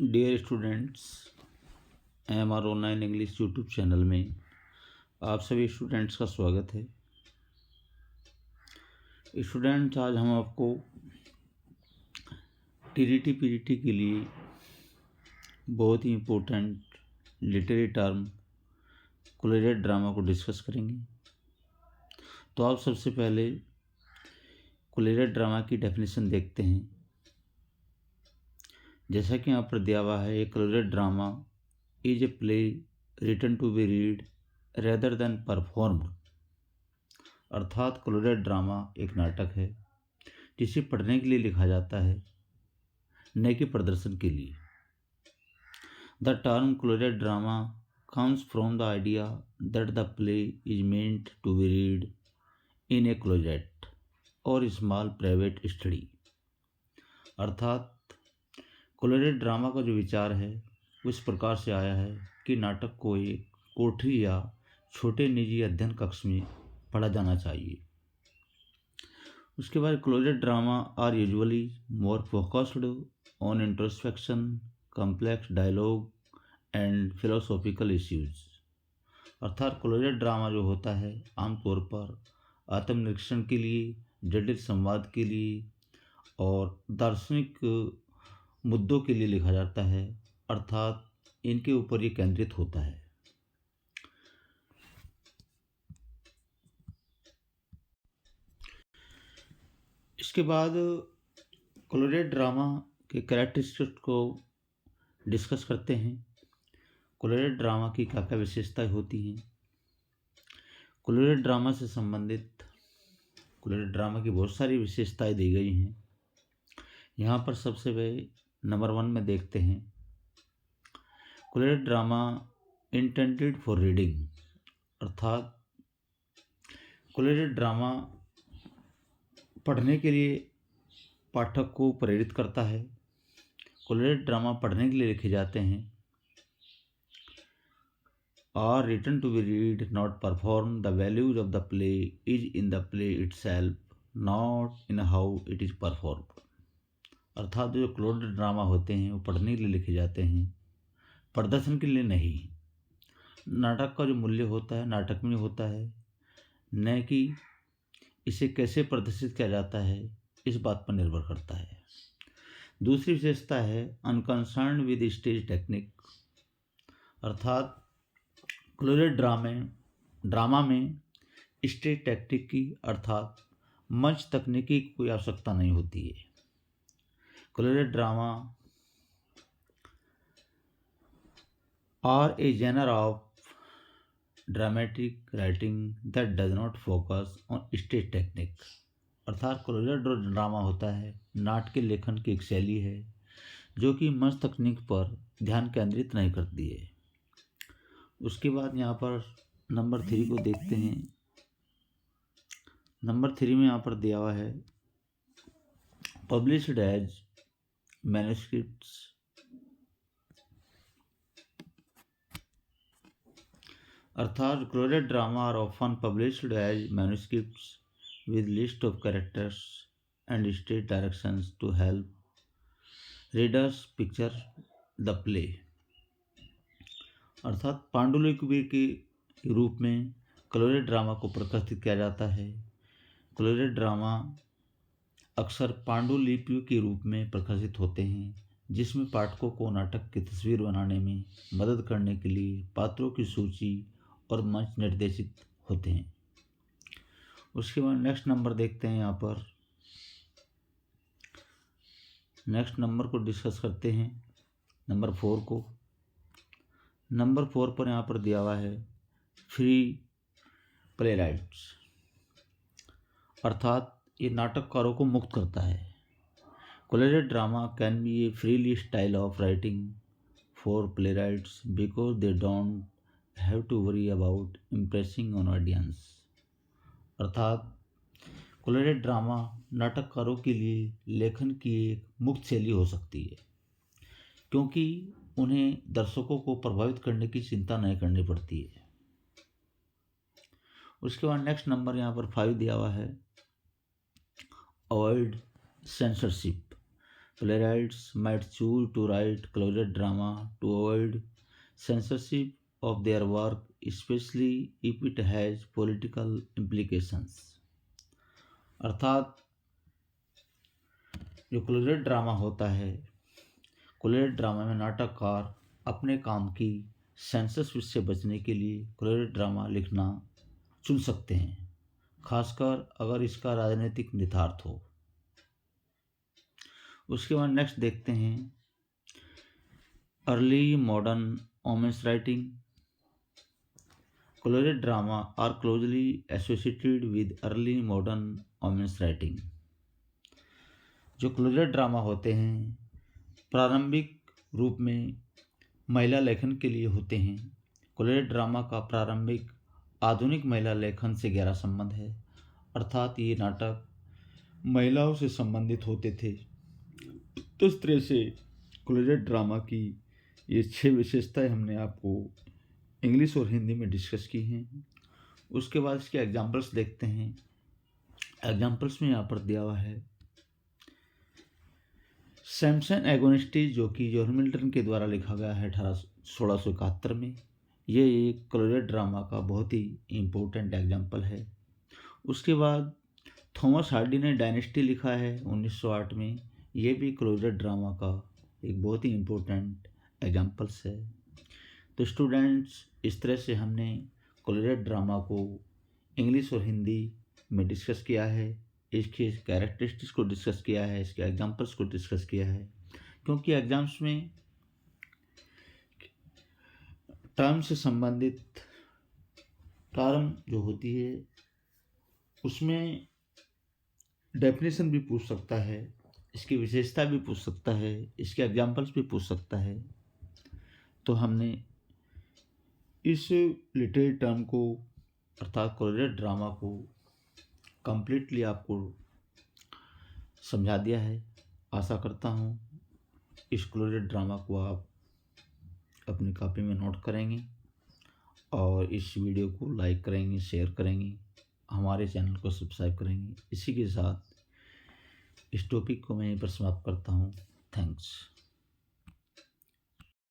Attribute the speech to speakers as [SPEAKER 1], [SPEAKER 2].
[SPEAKER 1] Dear students, AMR online English YouTube channel में आप सभी स्टूडेंट्स का स्वागत है। स्टूडेंट्स, आज हम आपको TDT PDT के लिए बहुत ही important literary term closet drama को डिस्कस करेंगे। तो आप सबसे पहले कोलरिएट ड्रामा की डेफिनेशन देखते हैं। जैसा कि यहाँ पर दिया हुआ है, a closet drama is a play written to be read rather than performed. अर्थात कोलरिएट ड्रामा एक नाटक है जिसे पढ़ने के लिए लिखा जाता है, न कि प्रदर्शन के लिए। The term closet drama comes from the idea that the play is meant to be read in a closet or small private study। अर्थात कोलरिएट ड्रामा का जो विचार है वो इस प्रकार से आया है कि नाटक को एक कोठरी या छोटे निजी अध्ययन कक्ष में पढ़ा जाना चाहिए। उसके बाद closet drama are usually more focused on introspection, complex dialogue and philosophical issues. अर्थात कोलरिएट ड्रामा जो होता है आमतौर पर आत्मनिरीक्षण के लिए, जटिल संवाद के लिए और दार्शनिक मुद्दों के लिए लिखा जाता है। अर्थात इनके ऊपर ये केंद्रित होता है। इसके बाद कोलरिएट ड्रामा के कैरेक्टरिस्टिक्स को डिस्कस करते हैं। कोलरिएट ड्रामा की क्या क्या विशेषताएं होती हैं। कोलरिएट ड्रामा से संबंधित कोलरिएट ड्रामा की बहुत सारी विशेषताएं दी गई हैं। यहाँ पर सबसे पहले नंबर 1 में देखते हैं, कोलरिएट ड्रामा इंटेंडेड फॉर रीडिंग। अर्थात कोलरिएट ड्रामा पढ़ने के लिए पाठक को प्रेरित करता है। कोलरिएट ड्रामा पढ़ने के लिए लिखे जाते हैं। Are written to be read, not performed. The values of the play is in the play itself, not in how it is performed। अर्थात जो कोलरिएट ड्रामा होते हैं वो पढ़ने के लिए लिखे जाते हैं, प्रदर्शन के लिए नहीं। नाटक का जो मूल्य होता है नाटक में होता है, न कि इसे कैसे प्रदर्शित किया जाता है इस बात पर निर्भर करता है। दूसरी विशेषता है अनकंसर्न विद स्टेज टेक्निक। अर्थात कोलरिएट ड्रामा में स्टेज टेक्निक की अर्थात मंच तकनीकी की कोई आवश्यकता नहीं होती है। Closet drama are a genre of dramatic writing that does not focus on stage technique. अर्थात कोलरिएट ड्रामा होता है नाटकीय लेखन की एक शैली है जो कि मंच तकनीक पर ध्यान केंद्रित नहीं करती है। उसके बाद यहाँ पर नंबर 3 को देखते हैं। नंबर 3 में यहाँ पर दिया हुआ है पब्लिश्ड एज मैन्युस्क्रिप्ट्स। अर्थात closet drama are often published as manuscripts with list of characters and stage directions to help readers picture the play। अर्थात पांडुलिपि के रूप में कोलरिएट ड्रामा को प्रकाशित किया जाता है। कोलरिएट ड्रामा अक्सर पांडुलिपि के रूप में प्रकाशित होते हैं जिसमें पाठकों को नाटक की तस्वीर बनाने में मदद करने के लिए पात्रों की सूची और मंच निर्देशित होते हैं। उसके बाद नेक्स्ट नंबर देखते हैं। यहाँ पर नेक्स्ट नंबर को डिस्कस करते हैं, नंबर 4 को। नंबर 4 पर यहाँ पर दिया हुआ है फ्री प्ले राइट्स। अर्थात ये नाटककारों को मुक्त करता है। Closet drama can be a freely style of writing for playwrights because they don't have to worry about impressing on audience. अर्थात कोलरिएट ड्रामा नाटककारों के लिए लेखन की एक मुक्त शैली हो सकती है क्योंकि उन्हें दर्शकों को प्रभावित करने की चिंता नहीं करनी पड़ती है। उसके बाद नेक्स्ट नंबर यहाँ पर 5 दिया हुआ है avoid censorship. playwrights might choose to write closet drama to avoid censorship of their work, especially if it has political implications. अर्थात जो क्लोजेट ड्रामा होता है, क्लोजेट ड्रामा में नाटककार अपने काम की सेंसरशिप से बचने के लिए क्लोजेट ड्रामा लिखना चुन सकते हैं, खासकर अगर इसका राजनीतिक निहितार्थ हो। उसके बाद नेक्स्ट देखते हैं early modern women's writing. Closet drama are closely associated with early modern women's writing. जो क्लोजेट ड्रामा होते हैं प्रारंभिक रूप में महिला लेखन के लिए होते हैं। क्लोजेट ड्रामा का प्रारंभिक आधुनिक महिला लेखन से गहरा संबंध है, अर्थात ये नाटक महिलाओं से संबंधित होते थे। तो इस तरह से क्लोजेट ड्रामा की ये 6 विशेषताएं हमने आपको इंग्लिश और हिंदी में डिस्कस की हैं। उसके बाद इसके एग्जाम्पल्स देखते हैं। एग्जाम्पल्स में यहाँ पर दिया हुआ है सैमसन एगोनिस्टी, जो कि जॉन मिल्टन के द्वारा लिखा गया है 1671 में। ये एक क्लोजेट ड्रामा का बहुत ही इम्पोर्टेंट एग्जाम्पल है। उसके बाद थॉमस हार्डी ने डायनेस्टी लिखा है 1908 में। ये भी क्लोजेट ड्रामा का एक बहुत ही इम्पोर्टेंट एग्जाम्पल्स है। तो स्टूडेंट्स, इस तरह से हमने क्लोजेट ड्रामा को इंग्लिश और हिंदी में डिस्कस किया है, इसके कैरेक्टरिस्टिक्स को डिस्कस किया है, इसके एग्जाम्पल्स को डिस्कस किया है। क्योंकि एग्जाम्स में टर्म से संबंधित टर्म जो होती है उसमें डेफिनेशन भी पूछ सकता है, इसकी विशेषता भी पूछ सकता है, इसके एग्जाम्पल्स भी पूछ सकता है। तो हमने इस लिटरेरी टर्म को अर्थात क्लोजेट ड्रामा को कंप्लीटली आपको समझा दिया है। आशा करता हूँ इस क्लोजेट ड्रामा को आप अपनी कॉपी में नोट करेंगे और इस वीडियो को लाइक करेंगे, शेयर करेंगे, हमारे चैनल को सब्सक्राइब करेंगे। इसी के साथ इस टॉपिक को मैं यहीं पर समाप्त करता हूँ। थैंक्स।